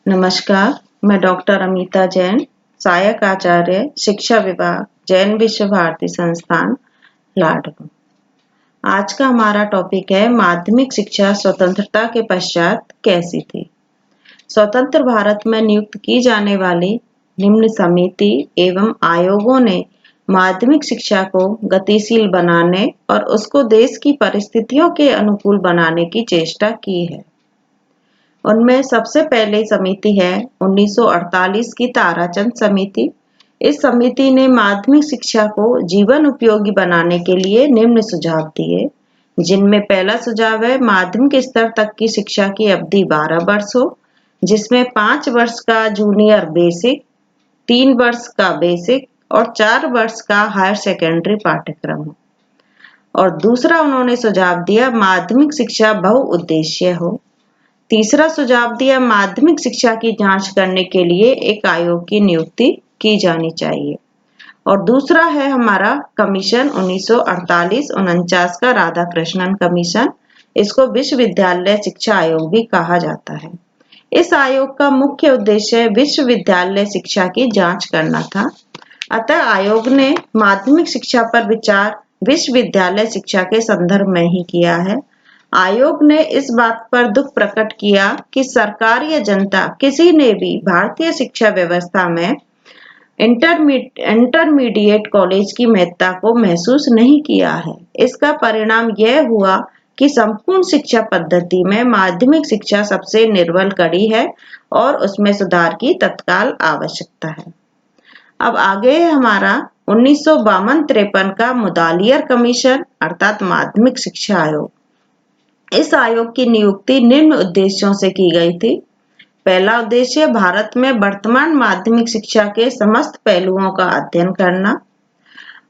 नमस्कार, मैं डॉक्टर अमिता जैन, सहायक आचार्य शिक्षा विभाग, जैन विश्व भारती संस्थान, लाडनू। आज का हमारा टॉपिक है माध्यमिक शिक्षा स्वतंत्रता के पश्चात कैसी थी। स्वतंत्र भारत में नियुक्त की जाने वाली निम्न समिति एवं आयोगों ने माध्यमिक शिक्षा को गतिशील बनाने और उसको देश की परिस्थितियों के अनुकूल बनाने की चेष्टा की है। उनमें सबसे पहले समिति है 1948 की ताराचंद समिति। इस समिति ने माध्यमिक शिक्षा को जीवन उपयोगी बनाने के लिए निम्न सुझाव दिए, जिनमें पहला सुझाव है माध्यमिक स्तर तक की शिक्षा की अवधि 12 वर्ष हो, जिसमें 5 वर्ष का जूनियर बेसिक, 3 वर्ष का बेसिक और 4 वर्ष का हायर सेकेंडरी पाठ्यक्रम हो। और दूसरा उन्होंने सुझाव दिया माध्यमिक शिक्षा बहुउद्देशीय हो। तीसरा सुझाव दिया माध्यमिक शिक्षा की जांच करने के लिए एक आयोग की नियुक्ति की जानी चाहिए। और दूसरा है हमारा कमीशन 1948-49 का राधाकृष्णन कमीशन। इसको विश्वविद्यालय शिक्षा आयोग भी कहा जाता है। इस आयोग का मुख्य उद्देश्य विश्वविद्यालय शिक्षा की जांच करना था। अतः आयोग ने माध्यमिक शिक्षा पर विचार विश्वविद्यालय शिक्षा के संदर्भ में ही किया है। आयोग ने इस बात पर दुख प्रकट किया कि सरकार या जनता किसी ने भी भारतीय शिक्षा व्यवस्था में इंटरमीडिएट कॉलेज की महत्ता को महसूस नहीं किया है। इसका परिणाम यह हुआ कि संपूर्ण शिक्षा पद्धति में माध्यमिक शिक्षा सबसे निर्बल कड़ी है और उसमें सुधार की तत्काल आवश्यकता है। अब आगे है हमारा 1952-53 का मुदालियर कमीशन अर्थात माध्यमिक शिक्षा आयोग। इस आयोग की नियुक्ति निम्न उद्देश्यों से की गई थी। पहला उद्देश्य भारत में वर्तमान माध्यमिक शिक्षा के समस्त पहलुओं का अध्ययन करना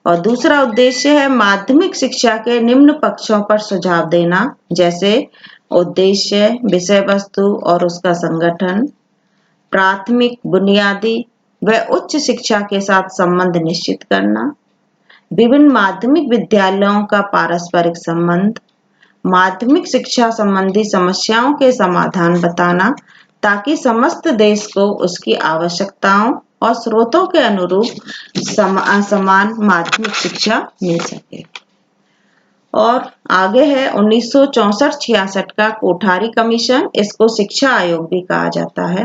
और दूसरा उद्देश्य है माध्यमिक शिक्षा के निम्न पक्षों पर सुझाव देना, जैसे उद्देश्य, विषय वस्तु और उसका संगठन, प्राथमिक, बुनियादी व उच्च शिक्षा के साथ संबंध निश्चित करना, विभिन्न माध्यमिक विद्यालयों का पारस्परिक संबंध, माध्यमिक शिक्षा संबंधी समस्याओं के समाधान बताना, ताकि समस्त देश को उसकी आवश्यकताओं और स्रोतों के अनुरूप समान माध्यमिक शिक्षा मिल सके। और आगे है 1964-66 का कोठारी कमीशन। इसको शिक्षा आयोग भी कहा जाता है।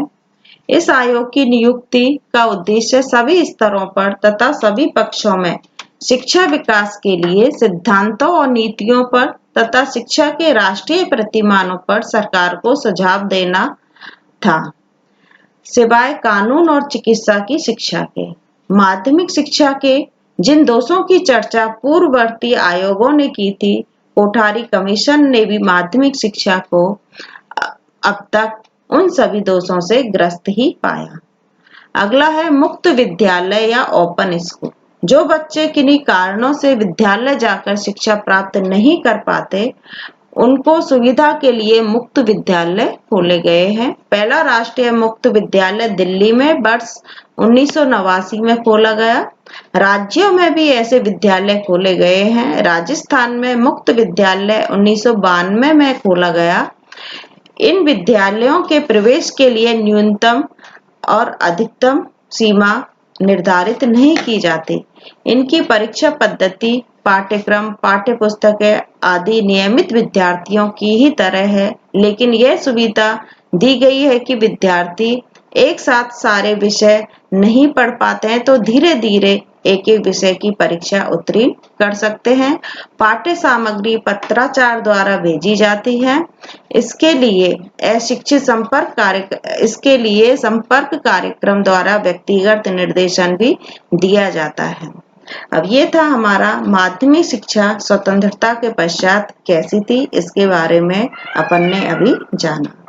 इस आयोग की नियुक्ति का उद्देश्य सभी स्तरों पर तथा सभी पक्षों में शिक्षा विकास के लिए सिद्धांतों और नीतियों पर तथा शिक्षा के राष्ट्रीय प्रतिमानों पर सरकार को सुझाव देना था, सिवाय कानून और चिकित्सा की शिक्षा के। माध्यमिक शिक्षा के जिन दोषों की चर्चा पूर्ववर्ती आयोगों ने की थी, कोठारी कमीशन ने भी माध्यमिक शिक्षा को अब तक उन सभी दोषों से ग्रस्त ही पाया। अगला है मुक्त विद्यालय या ओपन स्कूल। जो बच्चे किन्हीं कारणों से विद्यालय जाकर शिक्षा प्राप्त नहीं कर पाते, उनको सुविधा के लिए मुक्त विद्यालय खोले गए हैं। पहला राष्ट्रीय मुक्त विद्यालय दिल्ली में वर्ष 1989 में खोला गया। राज्यों में भी ऐसे विद्यालय खोले गए हैं। राजस्थान में मुक्त विद्यालय 1992 में खोला गया। इन विद्यालयों के प्रवेश के लिए न्यूनतम और अधिकतम सीमा निर्धारित नहीं की जाती। इनकी परीक्षा पद्धति, पाठ्यक्रम, पाठ्यपुस्तकें आदि नियमित विद्यार्थियों की ही तरह है, लेकिन यह सुविधा दी गई है कि विद्यार्थी एक साथ सारे विषय नहीं पढ़ पाते हैं तो धीरे धीरे एक एक विषय की परीक्षा उत्तीर्ण कर सकते हैं। पाठ्य सामग्री पत्राचार द्वारा भेजी जाती है। इसके लिए संपर्क कार्यक्रम द्वारा व्यक्तिगत निर्देशन भी दिया जाता है। अब ये था हमारा माध्यमिक शिक्षा स्वतंत्रता के पश्चात कैसी थी, इसके बारे में अपन ने अभी जाना।